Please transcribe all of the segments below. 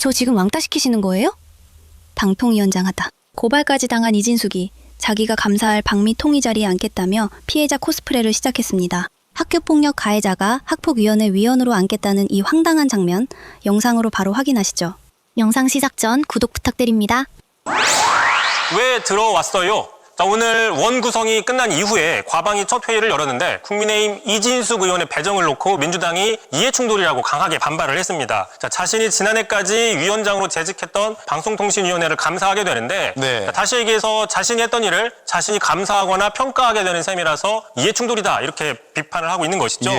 저 지금 왕따 시키시는 거예요? 방통위원장하다. 고발까지 당한 이진숙이 자기가 감사할 방미통위 자리에 앉겠다며 피해자 코스프레를 시작했습니다. 학교폭력 가해자가 학폭위원회 위원으로 앉겠다는 이 황당한 장면, 영상으로 바로 확인하시죠. 영상 시작 전 구독 부탁드립니다. 왜 들어왔어요? 자, 오늘 원 구성이 끝난 이후에 과방위 첫 회의를 열었는데 국민의힘 이진숙 의원의 배정을 놓고 민주당이 이해충돌이라고 강하게 반발을 했습니다. 자, 자신이 지난해까지 위원장으로 재직했던 방송통신위원회를 감사하게 되는데 자, 다시 얘기해서 자신이 했던 일을 자신이 감사하거나 평가하게 되는 셈이라서 이해충돌이다 이렇게 비판을 하고 있는 것이죠.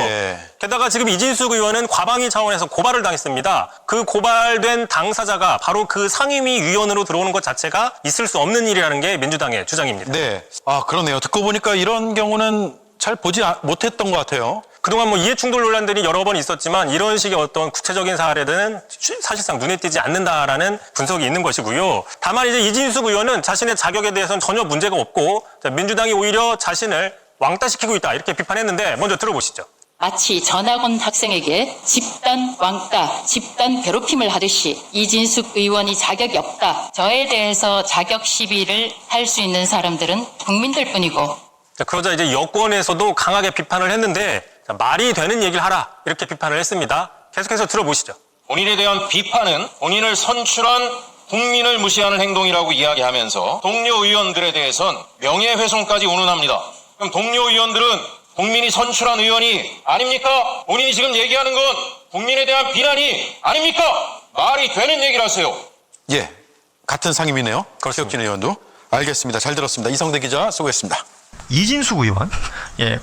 게다가 지금 이진숙 의원은 과방위 차원에서 고발을 당했습니다. 그 고발된 당사자가 바로 그 상임위 위원으로 들어오는 것 자체가 있을 수 없는 일이라는 게 민주당의 주장입니다. 네. 아, 그러네요. 듣고 보니까 이런 경우는 잘 보지 못했던 것 같아요. 그동안 뭐 이해충돌 논란들이 여러 번 있었지만 이런 식의 어떤 구체적인 사례들은 사실상 눈에 띄지 않는다라는 분석이 있는 것이고요. 다만 이제 이진숙 의원은 자신의 자격에 대해서는 전혀 문제가 없고 민주당이 오히려 자신을 왕따시키고 있다 이렇게 비판했는데 먼저 들어보시죠. 마치 전학온 학생에게 집단 왕따, 집단 괴롭힘을 하듯이 이진숙 의원이 자격이 없다. 저에 대해서 자격 시비를 할 수 있는 사람들은 국민들 뿐이고. 자, 그러자 이제 여권에서도 강하게 비판을 했는데 자, 말이 되는 얘기를 하라 이렇게 비판을 했습니다. 계속해서 들어보시죠. 본인에 대한 비판은 본인을 선출한 국민을 무시하는 행동이라고 이야기하면서 동료 의원들에 대해선 명예훼손까지 운운합니다. 그럼 동료 의원들은 국민이 선출한 의원이 아닙니까? 본인이 지금 얘기하는 건 국민에 대한 비난이 아닙니까? 말이 되는 얘기를 하세요. 예. 같은 상임이네요. 최혁진 의원도. 알겠습니다. 잘 들었습니다. 이성대 기자 수고했습니다. 이진숙 의원,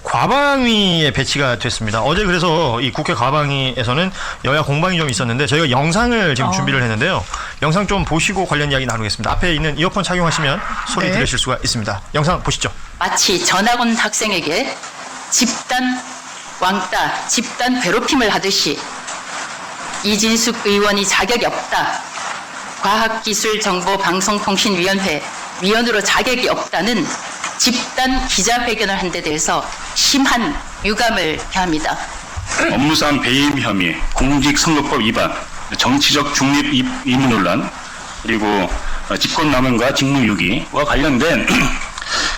과방위에 배치가 됐습니다. 어제 그래서 이 국회 과방위에서는 여야 공방이 좀 있었는데 저희가 영상을 지금 준비를 했는데요. 영상 좀 보시고 관련 이야기 나누겠습니다. 앞에 있는 이어폰 착용하시면 소리 들으실 수가 있습니다. 영상 보시죠. 마치 전학온 학생에게 집단 왕따, 집단 괴롭힘을 하듯이 이진숙 의원이 자격이 없다. 과학기술정보방송통신위원회 위원으로 자격이 없다는 집단 기자회견을 한 데 대해서 심한 유감을 표합니다. 업무상 배임 혐의, 공직선거법 위반, 정치적 중립 의무 논란, 그리고 직권남용과 직무유기와 관련된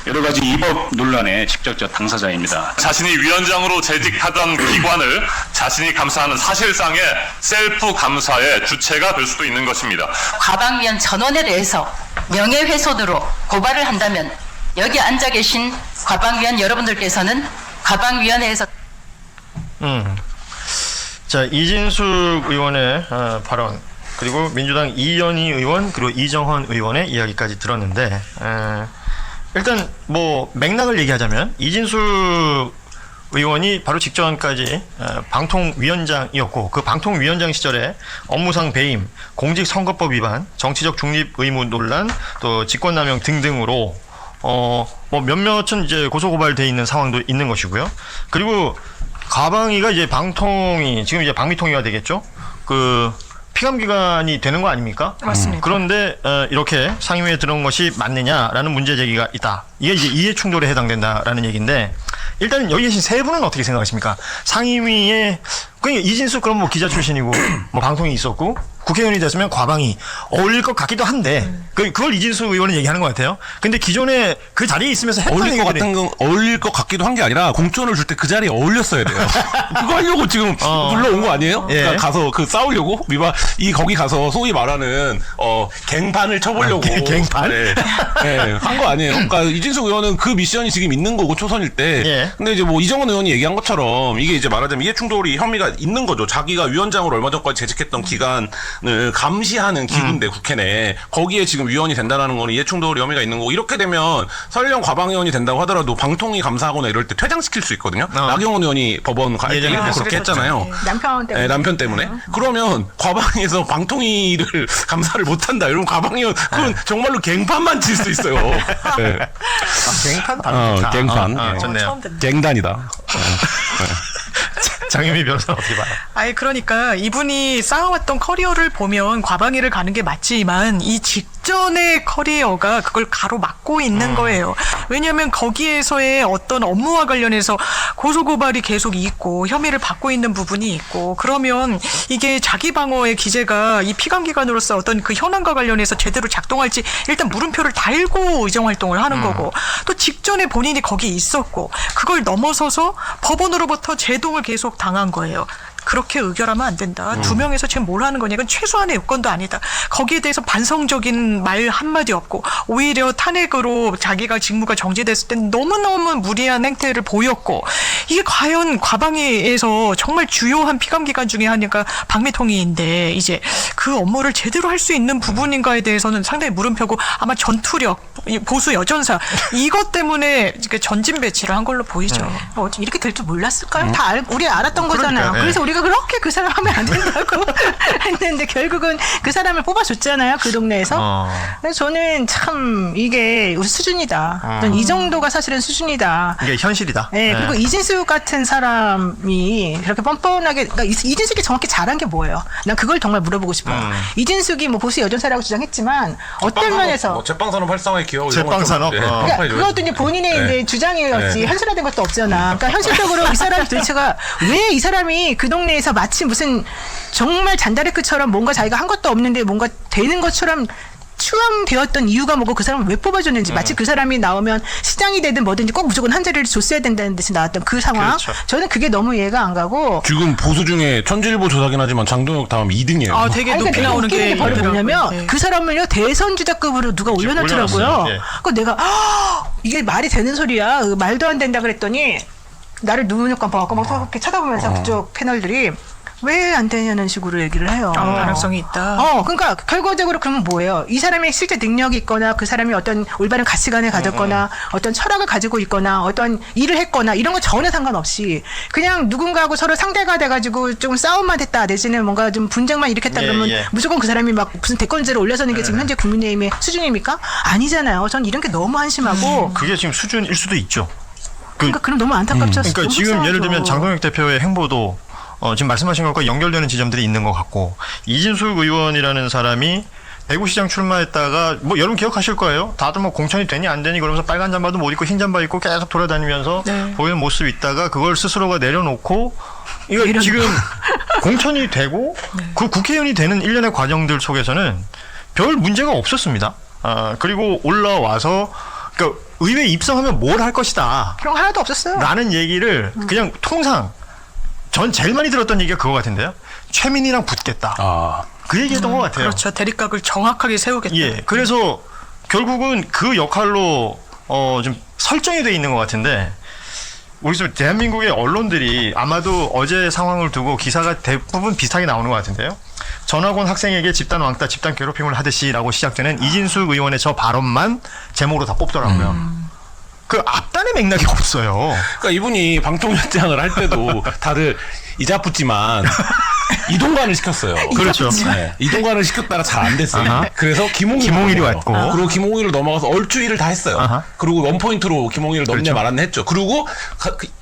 여러 가지 위법 논란의 직접적 당사자입니다. 자신이 위원장으로 재직하던 기관을 자신이 감사하는 사실상의 셀프 감사의 주체가 될 수도 있는 것입니다. 과방위원 전원에 대해서 명예훼손으로 고발을 한다면 여기 앉아 계신 과방위원 여러분들께서는 과방위원회에서 자, 이진숙 의원의 발언 그리고 민주당 이현희 의원 그리고 이정헌 의원의 이야기까지 들었는데 일단 뭐 맥락을 얘기하자면 이진숙 의원이 바로 직전까지 방통위원장이었고 그 방통위원장 시절에 업무상 배임, 공직선거법 위반, 정치적 중립 의무 논란, 또 직권남용 등등으로 뭐 몇몇은 이제 고소고발돼 있는 상황도 있는 것이고요. 그리고 과방위가 이제 방통위 지금 이제 방미통위가 되겠죠. 그 피감기관이 되는 거 아닙니까? 맞습니다. 그런데 이렇게 상임위에 들어온 것이 맞느냐라는 문제 제기가 있다. 이게 이제 이해충돌에 해당된다라는 얘기인데 일단 여기 계신 세 분은 어떻게 생각하십니까? 상임위에 그러니까 이진숙 그럼 뭐 기자 출신이고 뭐 방송이 있었고 국회의원이 됐으면 과방위 어울릴 것 같기도 한데 그걸 이진숙 의원은 얘기하는 것 같아요. 근데 기존에 그 자리에 있으면서 했던 어울릴 것 같기도 한 게 아니라 공천을 줄 때 그 자리에 어울렸어야 돼요. 그거 하려고 지금 불러온 거 아니에요? 예. 그러니까 가서 그 싸우려고 거기 가서 소위 말하는 갱판을 쳐보려고 갱판? 네, 한 거 아니에요. 그러니까 이진숙 의원은 그 미션이 지금 있는 거고 초선일 때. 예. 근데 이제 뭐 이정헌 의원이 얘기한 것처럼 이게 이제 말하자면 이해충돌이 혐의가 있는 거죠. 자기가 위원장으로 얼마 전까지 재직했던 기간을 감시하는 기구인데 국회 내 거기에 지금 위원이 된다는 건 이해충돌 혐의가 있는 거고 이렇게 되면 설령 과방위원이 된다고 하더라도 방통위 감사하거나 이럴 때 퇴장시킬 수 있거든요. 나경원 의원이 법원 예전에 그렇게 했잖아요. 남편 때문에. 네, 남편 때문에. 그러면 과방위에서 방통위를 감사를 못한다. 이러면 과방위원 그건 정말로 갱판만 칠 수 있어요. 네. 갱판? 갱판. 좋네요. 처음 듣네. 갱단이다. 장유미 변호사는 어떻게 봐요? 아니 그러니까 이분이 쌓아왔던 커리어를 보면 과방위를 가는 게 맞지만 이 직전의 커리어가 그걸 가로막고 있는 거예요. 왜냐하면 거기에서의 어떤 업무와 관련해서 고소고발이 계속 있고 혐의를 받고 있는 부분이 있고 그러면 이게 자기 방어의 기제가 이 피감기관으로서 어떤 그 현황과 관련해서 제대로 작동할지 일단 물음표를 달고 의정 활동을 하는 거고 또 직전에 본인이 거기 있었고 그걸 넘어서서 법원으로부터 제동을 계속 당한 거예요. 그렇게 의결하면 안 된다. 두 명에서 지금 뭘 하는 거냐. 이건 최소한의 요건도 아니다. 거기에 대해서 반성적인 말 한마디 없고 오히려 탄핵으로 자기가 직무가 정지됐을 땐 너무너무 무리한 행태를 보였고 이게 과연 과방위에서 정말 주요한 피감기관 중에 하나가 방미통위인데 이제 그 업무를 제대로 할 수 있는 부분인가에 대해서는 상당히 물음표고 아마 전투력, 보수 여전사 이것 때문에 전진 배치를 한 걸로 보이죠. 이렇게 될 줄 몰랐을까요? 다 우리 알았던 거잖아요. 네. 그래서 우리가 그렇게 그 사람 하면 안 된다고 했는데 결국은 그 사람을 뽑아줬잖아요. 그 동네에서. 그래서 저는 참 이게 우리 수준이다. 이 정도가 사실은 수준이다. 이게 현실이다. 네, 그리고 이진숙 같은 사람이 그렇게 뻔뻔하게 그러니까 이진숙이 정확히 잘한 게 뭐예요? 난 그걸 정말 물어보고 싶어요. 이진숙이 뭐 보수 여전사라고 주장했지만 어떤 면에서 뭐 제빵산업 활성화에 기여 제빵산업? 그러니까 그것도 이제 본인의 이제 주장이었지 현실화된 것도 없잖아. 그러니까 현실적으로 이 사람 도대체가 왜 이 사람이 그 동네에서 마치 무슨 정말 잔다레크처럼 뭔가 자기가 한 것도 없는데 뭔가 되는 것처럼 추앙되었던 이유가 뭐고 그 사람을 왜 뽑아줬는지 마치 그 사람이 나오면 시장이 되든 뭐든지 꼭 무조건 한 자리를 줬어야 된다는 듯이 나왔던 그 상황. 그렇죠. 저는 그게 너무 이해가 안 가고. 지금 보수 중에 천지일보 조사긴 하지만 장동혁 다음 2등이에요. 아, 되게 아니, 높이 그러니까 나오는 웃기는 게 바로 뭐냐면 있더라고요. 그 사람을요 대선주자급으로 누가 올려놨더라고요. 올려놨어요. 예. 그 내가 이게 말이 되는 소리야. 말도 안 된다 그랬더니 나를 눈을 깜빡하고 막 이렇게 쳐다보면서 그쪽 패널들이 왜 안 되냐는 식으로 얘기를 해요. 가능성이 있다. 그러니까 결과적으로 그러면 뭐예요? 이 사람의 실제 능력이 있거나 그 사람이 어떤 올바른 가치관을 가졌거나 어떤 철학을 가지고 있거나 어떤 일을 했거나 이런 거 전혀 상관없이 그냥 누군가하고 서로 상대가 돼가지고 좀 싸움만 했다 내지는 뭔가 좀 분쟁만 일으켰다 그러면 무조건 그 사람이 막 무슨 대권제로 올려서는 게 지금 현재 국민의힘의 수준입니까? 아니잖아요. 전 이런 게 너무 한심하고 그게 지금 수준일 수도 있죠. 그러니까 그럼 너무 안타깝죠. 그러니까 너무 지금 속상하죠. 예를 들면 장동혁 대표의 행보도 지금 말씀하신 것과 연결되는 지점들이 있는 것 같고 이진숙 의원이라는 사람이 대구시장 출마했다가 뭐 여러분 기억하실 거예요. 다들 뭐 공천이 되니 안 되니 그러면서 빨간 잠바도 못 입고 흰 잠바 입고 계속 돌아다니면서 보이는 모습이 있다가 그걸 스스로가 내려놓고 이거 지금 공천이 되고 그 국회의원이 되는 일련의 과정들 속에서는 별 문제가 없었습니다. 그리고 올라와서 그러니까 의회에 입성하면 뭘 할 것이다. 그런 거 하나도 없었어요. 라는 얘기를 그냥 통상 전 제일 많이 들었던 얘기가 그거 같은데요. 최민희랑 붙겠다. 그 얘기했던 것 같아요. 그렇죠. 대립각을 정확하게 세우겠다. 예. 그래서 결국은 그 역할로 좀 설정이 돼 있는 것 같은데 우리 대한민국의 언론들이 아마도 어제 상황을 두고 기사가 대부분 비슷하게 나오는 것 같은데요. 전학온 학생에게 집단 왕따, 집단 괴롭힘을 하듯이라고 시작되는 이진숙 의원의 저 발언만 제목으로 다 뽑더라고요. 그 앞단의 맥락이 없어요. 그러니까 이분이 방통위원장을 할 때도 다들 이자붙지만 이동관을 시켰어요. 그렇죠. 네. 이동관을 시켰다가 잘 안 됐어요. 그래서 김홍일이 왔고. 그리고 김홍일을 넘어가서 얼추일을 다 했어요. 그리고 원포인트로 김홍일을 넘네 그렇죠. 말았네 했죠. 그리고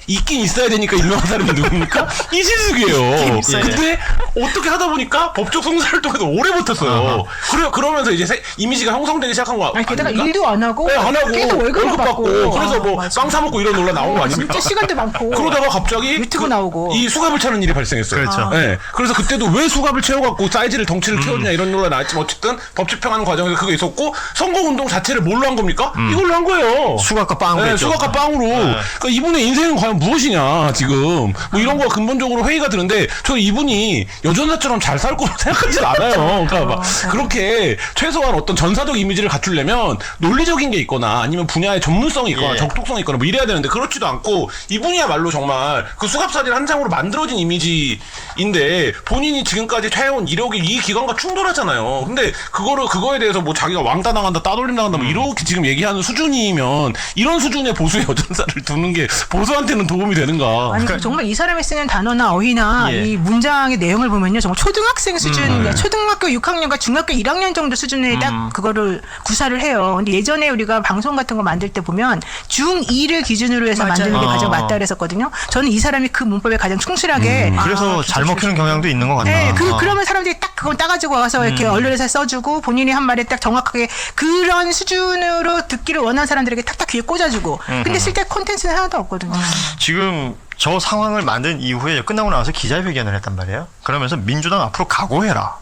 있긴 있어야 되니까 유명한 사람이 누굽니까? 이진숙이에요. 근데 어떻게 하다 보니까 법적 송사를 통해서 오래 버텼어요. 그러면서 이제 이미지가 형성되기 시작한 거 아니, 게다가 아닙니까? 일도 안 하고, 네, 안 하고 계속 월급을 받고. 그래서 뭐 빵 사 먹고 이런 논란 나온 거 아닙니까? 진짜 시간대 많고. 그러다가 갑자기 유튜브 나오고. 이 수갑을 차는 일이 발생했어요. 그렇죠. 네. 그래서 그때도 왜 수갑을 채워갖고 사이즈를 덩치를 채웠냐 이런 논란 나왔지만 어쨌든 법 집행하는 과정에서 그게 있었고 선거운동 자체를 뭘로 한 겁니까? 이걸로 한 거예요. 수갑과 빵으로 했죠. 수갑과 빵으로. 그러니까 이분의 인생은 과연 무엇이냐 지금 뭐 이런 거가 근본적으로 회의가 드는데 저 이분이 여전사처럼 잘 살 거라고 생각하지 않아요. 그러니까 막 그렇게 최소한 어떤 전사적 이미지를 갖추려면 논리적인 게 있거나 아니면 분야의 전문성이 있거나 적독성이 있거나 뭐 이래야 되는데 그렇지도 않고 이분이야말로 정말 그 수갑사진 한 장으로 만들어진 이미지인데 본인이 지금까지 해온 이력이 이 기관과 충돌하잖아요. 근데 그거에 대해서 뭐 자기가 왕따 나간다 따돌림 나간다 뭐 이렇게 지금 얘기하는 수준이면 이런 수준의 보수의 여전사를 두는 게 보수한테는 그런 도움이 되는가? 아니 정말 이 사람이 쓰는 단어나 어휘나 예. 이 문장의 내용을 보면요 정말 초등학생 수준, 초등학교 6학년과 중학교 1학년 정도 수준에 딱 그거를 구사를 해요. 근데 예전에 우리가 방송 같은 거 만들 때 보면 중2를 기준으로 해서 맞아요. 만드는 게 가장 맞다 그랬었거든요. 저는 이 사람이 그 문법에 가장 충실하게 그래서 잘 먹히는 경향도 있는 것 같다. 네, 그러면 사람들이 딱 그걸 따가지고 와서 이렇게 언론에서 써주고 본인이 한 말에 딱 정확하게 그런 수준으로 듣기를 원하는 사람들에게 탁탁 귀에 꽂아주고. 근데 실제 콘텐츠는 하나도 없거든요. 지금 저 상황을 만든 이후에 끝나고 나와서 기자회견을 했단 말이에요. 그러면서 민주당 앞으로 각오해라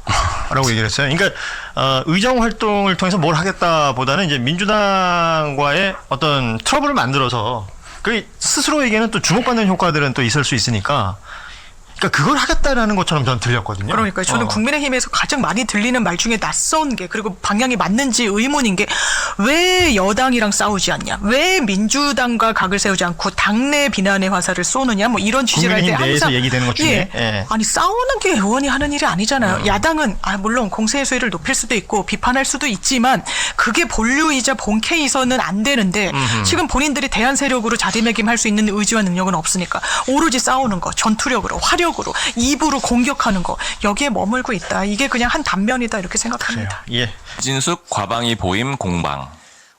라고 얘기를 했어요. 그러니까 의정 활동을 통해서 뭘 하겠다보다는 이제 민주당과의 어떤 트러블을 만들어서 그 스스로에게는 또 주목받는 효과들은 또 있을 수 있으니까 그러니까 그걸 하겠다라는 것처럼 저는 들렸거든요. 그러니까 저는 국민의힘에서 가장 많이 들리는 말 중에 낯선 게 그리고 방향이 맞는지 의문인 게 왜 여당이랑 싸우지 않냐? 왜 민주당과 각을 세우지 않고 당내 비난의 화살을 쏘느냐? 뭐 이런 취지를 할 때 국민의힘 내에서 항상 얘기되는 것 중에 예. 아니 싸우는 게 의원이 하는 일이 아니잖아요. 야당은 물론 공세의 수위를 높일 수도 있고 비판할 수도 있지만 그게 본류이자 본캐에서는 안 되는데 지금 본인들이 대한 세력으로 자리매김할 수 있는 의지와 능력은 없으니까 오로지 싸우는 거, 전투력으로, 화력으로, 입으로 공격하는 거 여기에 머물고 있다. 이게 그냥 한 단면이다 이렇게 생각합니다. 예. 이진숙 과방위 보임 공방.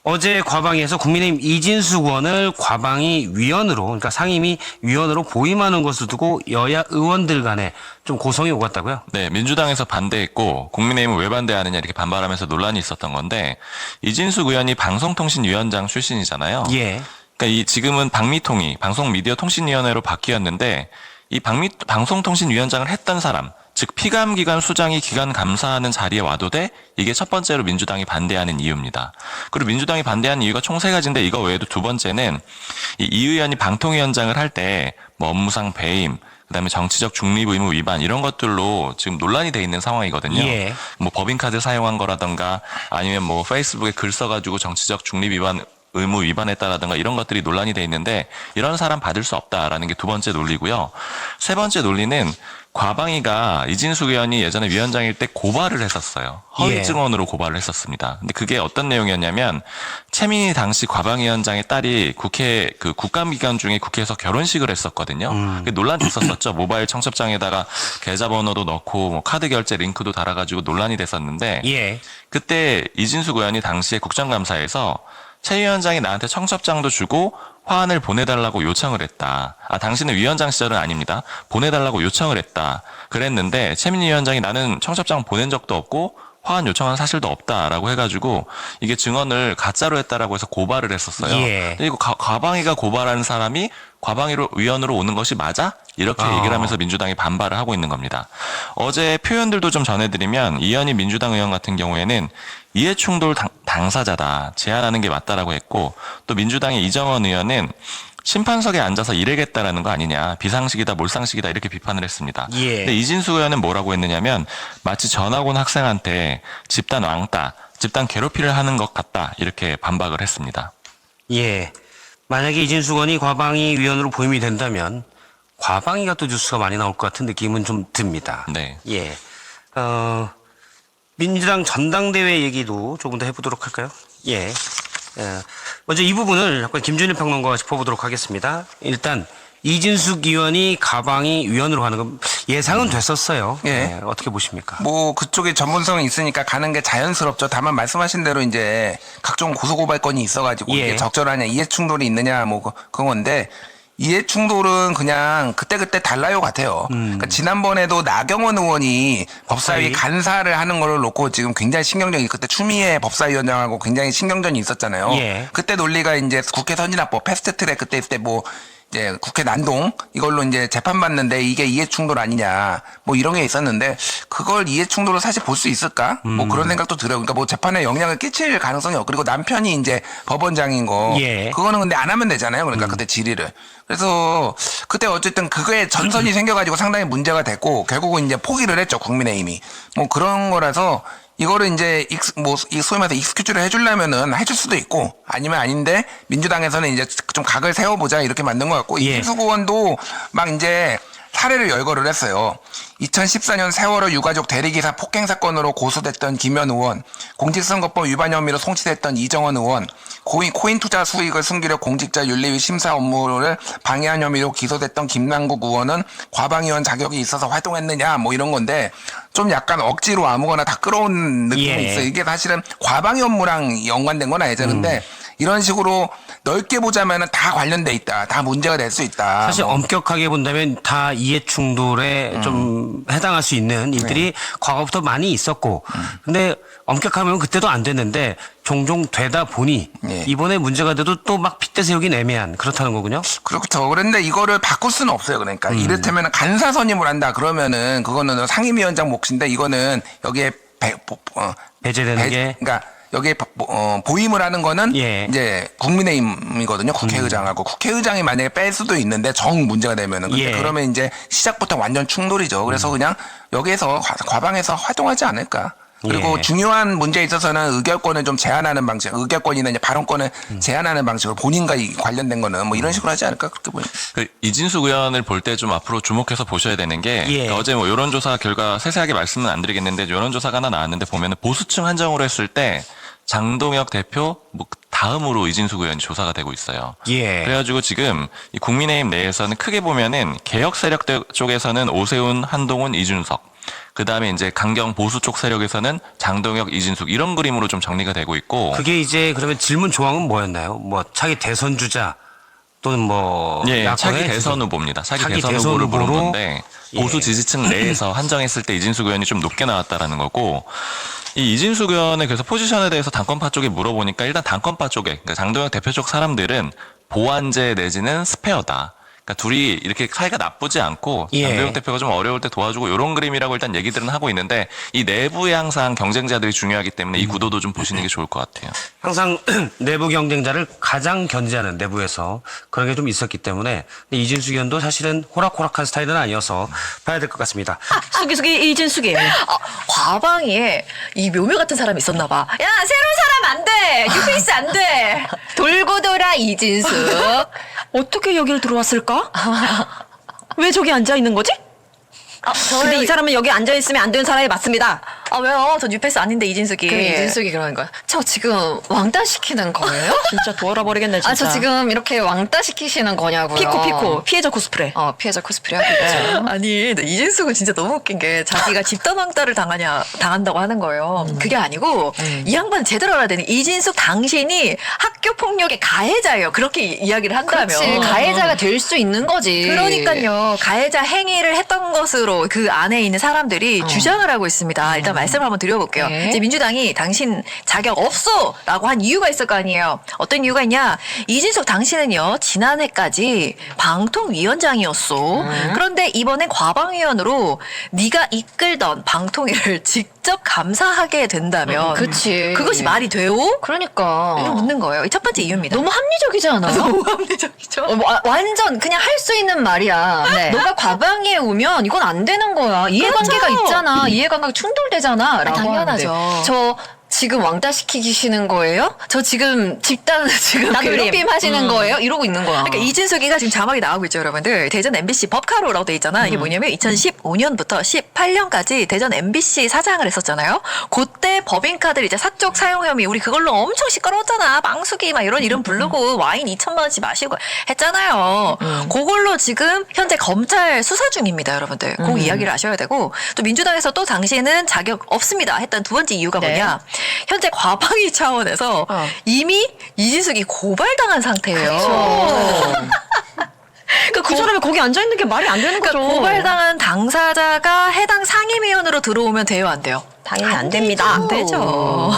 어제 과방위에서 국민의힘 이진숙 의원을 과방위 위원으로, 그러니까 상임위 위원으로 보임하는 것을 두고 여야 의원들 간에 좀 고성이 오갔다고요? 네, 민주당에서 반대했고 국민의힘은 왜 반대하느냐 이렇게 반발하면서 논란이 있었던 건데 이진숙 의원이 방송통신위원장 출신이잖아요. 예. 그러니까 지금은 방미통위 방송미디어통신위원회로 바뀌었는데 이 방송통신위원장을 했던 사람, 즉 피감기관 수장이 기관 감사하는 자리에 와도 돼? 이게 첫 번째로 민주당이 반대하는 이유입니다. 그리고 민주당이 반대하는 이유가 총 세 가지인데 이거 외에도 두 번째는 이 의원이 방통위원장을 할 때 뭐 업무상 배임, 그다음에 정치적 중립 의무 위반 이런 것들로 지금 논란이 돼 있는 상황이거든요. 예. 뭐 법인카드 사용한 거라던가 아니면 뭐 페이스북에 글 써가지고 정치적 중립 위반 의무 위반했다라든가 이런 것들이 논란이 돼 있는데 이런 사람 받을 수 없다라는 게 두 번째 논리고요. 세 번째 논리는 과방위가 이진숙 의원이 예전에 위원장일 때 고발을 했었어요. 허위 증언으로 고발을 했었습니다. 근데 그게 어떤 내용이었냐면 최민희 당시 과방위원장의 딸이 국회 그 국감기간 중에 국회에서 결혼식을 했었거든요. 그게 논란됐었었죠. 모바일 청첩장에다가 계좌번호도 넣고 뭐 카드 결제 링크도 달아가지고 논란이 됐었는데 그때 이진숙 의원이 당시에 국정감사에서 최 위원장이 나한테 청첩장도 주고 화환을 보내달라고 요청을 했다. 당신은 위원장 시절은 아닙니다. 보내달라고 요청을 했다. 그랬는데 최민희 위원장이 나는 청첩장 보낸 적도 없고 화환 요청한 사실도 없다라고 해가지고 이게 증언을 가짜로 했다라고 해서 고발을 했었어요. 그리고 과방위가 고발하는 사람이 과방위로 위원으로 오는 것이 맞아? 이렇게 얘기를 하면서 민주당이 반발을 하고 있는 겁니다. 어제 표현들도 좀 전해드리면 이현희 민주당 의원 같은 경우에는 이해충돌 당사자다. 제안하는 게 맞다라고 했고 또 민주당의 이정원 의원은 심판석에 앉아서 일하겠다라는 거 아니냐. 비상식이다 몰상식이다 이렇게 비판을 했습니다. 근데 이진숙 의원은 뭐라고 했느냐면 마치 전학 온 학생한테 집단 왕따, 집단 괴롭히를 하는 것 같다. 이렇게 반박을 했습니다. 예. 만약에 이진숙 의원이 과방위 위원으로 보임이 된다면 과방위가 또 뉴스가 많이 나올 것 같은 느낌은 좀 듭니다. 네. 예. 민주당 전당대회 얘기도 조금 더 해보도록 할까요? 예. 먼저 이 부분을 약간 김준일 평론가와 짚어보도록 하겠습니다. 일단 이진숙 의원이 과방위 위원으로 하는 건 예상은 됐었어요. 예. 어떻게 보십니까? 뭐 그쪽에 전문성이 있으니까 가는 게 자연스럽죠. 다만 말씀하신 대로 이제 각종 고소고발건이 있어가지고 이게 적절하냐, 이해충돌이 있느냐, 뭐 그건데 이해충돌은 그냥 그때그때 달라요 같아요. 그러니까 지난번에도 나경원 의원이 법사위 간사를 하는 걸로 놓고 지금 굉장히 신경전이 그때 추미애 법사위원장하고 굉장히 신경전이 있었잖아요. 그때 논리가 이제 국회 선진화법 패스트트랙 그때 있을 때 뭐 이제 국회 난동 이걸로 이제 재판받는데 이게 이해충돌 아니냐 뭐 이런 게 있었는데 그걸 이해충돌로 사실 볼 수 있을까? 뭐 그런 생각도 들어요. 그러니까 뭐 재판에 영향을 끼칠 가능성이 없고 그리고 남편이 이제 법원장인 거 그거는 근데 안 하면 되잖아요. 그러니까 그때 질의를. 그래서 그때 어쨌든 그거에 전선이 생겨가지고 상당히 문제가 됐고 결국은 이제 포기를 했죠 국민의힘이. 뭐 그런 거라서 이거를 이제 소위 말해서 익스큐즈를 해주려면은 해줄 수도 있고 아니면 아닌데 민주당에서는 이제 좀 각을 세워보자 이렇게 만든 것 같고 이진숙 의원도 막 이제 사례를 열거를 했어요. 2014년 세월호 유가족 대리기사 폭행 사건으로 고소됐던 김현 의원, 공직선거법 위반 혐의로 송치됐던 이정원 의원, 코인 투자 수익을 숨기려 공직자 윤리위 심사 업무를 방해한 혐의로 기소됐던 김남국 의원은 과방위원 자격이 있어서 활동했느냐 뭐 이런 건데 좀 약간 억지로 아무거나 다 끌어온 느낌이 예. 있어요. 이게 사실은 과방위 업무랑 연관된 건 아니잖은데 이런 식으로 넓게 보자면은 다 관련돼 있다. 다 문제가 될 수 있다. 사실 뭐. 엄격하게 본다면 다 이해 충돌에 좀 해당할 수 있는 일들이 과거부터 많이 있었고, 근데 엄격하면 그때도 안 됐는데 종종 되다 보니 이번에 문제가 돼도 또 막 핏대 세우긴 애매한 그렇다는 거군요. 그렇죠. 그런데 이거를 바꿀 수는 없어요. 그러니까 이를테면 간사 선임을 한다 그러면은 그거는 상임위원장 몫인데 이거는 여기에 배제되는 게 그러니까 여기에 보임을 하는 거는 이제 국민의힘이거든요. 국회의장하고 국회의장이 만약에 뺄 수도 있는데 정 문제가 되면은 근데 그러면 이제 시작부터 완전 충돌이죠. 그래서 그냥 여기에서 과방에서 활동하지 않을까. 그리고 중요한 문제에 있어서는 의결권을 좀 제한하는 방식, 의결권이나 이제 발언권을 제한하는 방식으로 본인과 관련된 거는 뭐 이런 식으로 하지 않을까 그렇게 보입니다. 그 이진숙 의원을 볼 때 좀 앞으로 주목해서 보셔야 되는 게 어제 뭐 여론조사 결과 세세하게 말씀은 안 드리겠는데 여론조사가 하나 나왔는데 보면은 보수층 한정으로 했을 때 장동혁 대표 뭐 다음으로 이진숙 의원이 조사가 되고 있어요. 그래가지고 지금 이 국민의힘 내에서는 크게 보면은 개혁 세력 쪽에서는 오세훈, 한동훈, 이준석. 그 다음에 이제 강경 보수 쪽 세력에서는 장동혁, 이진숙 이런 그림으로 좀 정리가 되고 있고. 그게 이제 그러면 질문 조항은 뭐였나요? 뭐 차기 대선 주자 또는 뭐 차기 대선 후보입니다. 차기 대선 후보를 물은 건데 보수 지지층 내에서 한정했을 때 이진숙 의원이 좀 높게 나왔다라는 거고. 이 이진숙 의원의 그래서 포지션에 대해서 당권파 쪽에 물어보니까 일단 당권파 쪽에 그러니까 장동혁 대표 쪽 사람들은 보완제 내지는 스페어다. 그러니까 둘이 이렇게 사이가 나쁘지 않고 장동혁 대표가 좀 어려울 때 도와주고 이런 그림이라고 일단 얘기들은 하고 있는데 이 내부에 항상 경쟁자들이 중요하기 때문에 이 구도도 좀 보시는 게 좋을 것 같아요. 항상 내부 경쟁자를 가장 견제하는 내부에서 그런 게 좀 있었기 때문에 근데 이진숙 의원도 사실은 호락호락한 스타일은 아니어서 봐야 될 것 같습니다. 수기 이진숙이 과방위에 이 묘묘 같은 사람이 있었나 봐. 야 새로운 사람 안 돼. 뉴페이스 안 돼. 돌고 돌아 이진숙. 어떻게 여기를 들어왔을까? 왜 저기 앉아 있는 거지? 근데 이 사람은 여기 앉아 있으면 안 되는 사람이 맞습니다. 아 왜요? 저 뉴페이스 아닌데 이진숙이. 그 이진숙이 그러는 거야. 저 지금 왕따 시키는 거예요? 진짜 돌아버리겠네 진짜. 아 저 지금 이렇게 왕따 시키시는 거냐고요. 피코 피해자 코스프레. 피해자 코스프레 하고 있죠. 아니 이진숙은 진짜 너무 웃긴 게 자기가 집단 왕따를 당한다고 하는 거예요. 그게 아니고 이 양반 제대로 알아야 되는 이진숙 당신이 학교 폭력의 가해자예요. 그렇게 이야기를 한다면. 그렇지. 가해자가 될 수 있는 거지. 그러니까요. 가해자 행위를 했던 것으로 그 안에 있는 사람들이 주장을 하고 있습니다. 일단 말씀을 한번 드려볼게요. 이제 민주당이 당신 자격 없어라고 한 이유가 있을 거 아니에요. 어떤 이유가 있냐? 이진숙 당신은요 지난해까지 방통위원장이었어. 그런데 이번에 과방위원으로 네가 이끌던 방통위를 직접 감사하게 된다면, 그치. 그것이 말이 돼요? 그러니까 이거 묻는 거예요. 이 첫 번째 이유입니다. 너무 합리적이지 않아요? 너무 합리적이죠. 완전 그냥 할 수 있는 말이야. 네. 너가 과방위에 오면 이건 안 되는 거야. 이해관계가 그렇죠. 있잖아. 이해관계가 충돌되잖아. 라고 당연하죠. 하는데 저 지금 왕따 시키시는 거예요? 저 지금 집단 지금 괴롭힘 하시는 거예요? 이러고 있는 거야. 그러니까 이진숙이가 지금 자막이 나오고 있죠, 여러분들. 대전 MBC 법카로라고 돼 있잖아. 이게 뭐냐면 2015년부터 18년까지 대전 MBC 사장을 했었잖아요. 그때 법인카드를 이제 사적 사용 혐의, 우리 그걸로 엄청 시끄러웠잖아. 망숙이 막 이런 이름 부르고 와인 2,000만 원씩 마시고 했잖아요. 그걸로 지금 현재 검찰 수사 중입니다, 여러분들. 그 이야기를 아셔야 되고, 또 민주당에서 또 당신은 자격 없습니다 했던 두 번째 이유가 뭐냐? 현재 과방위 차원에서 이미 이진숙이 고발당한 상태예요. 그 사람이 거기 앉아 있는 게 말이 안 되는 거죠. 고발당한 당사자가 해당 상임위원으로 들어오면 돼요, 안 돼요? 당연히 안 됩니다. 안 되죠.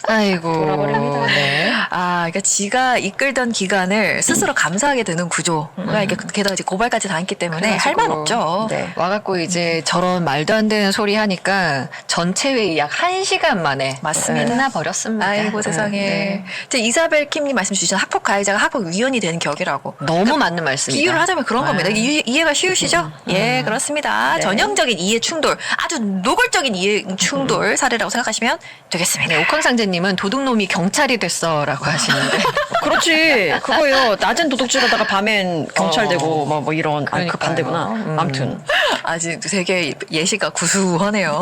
아이고. 돌아버립니다. 네. 그러니까 지가 이끌던 기관을 스스로 감사하게 되는 구조가 이게 게다가 이제 고발까지 당했기 때문에 할 말 없죠. 네. 와갖고 이제 저런 말도 안 되는 소리 하니까 전체 회의 약 1시간 만에 맞습니다. 끝나버렸습니다. 아이고 세상에. 네. 이제 이사벨 킴님 말씀 주시죠. 학폭 가해자가 학폭 위원이 되는 격이라고. 너무 맞는 말씀이다. 비유를 하자면 그런 겁니다. 이해가 쉬우시죠? 예, 그렇습니다. 네. 전형적인 이해 충돌, 아주 노골적인 이해 충돌 사례라고 생각하시면 되겠습니다. 네, 옥황상제님은 도둑놈이 경찰이 됐어라고 하시는데. 그렇지. 그거요. 낮엔 도둑질하다가 밤엔 경찰 되고 뭐 이런. 그 반대구나. 아무튼. 아직 되게 예시가 구수하네요.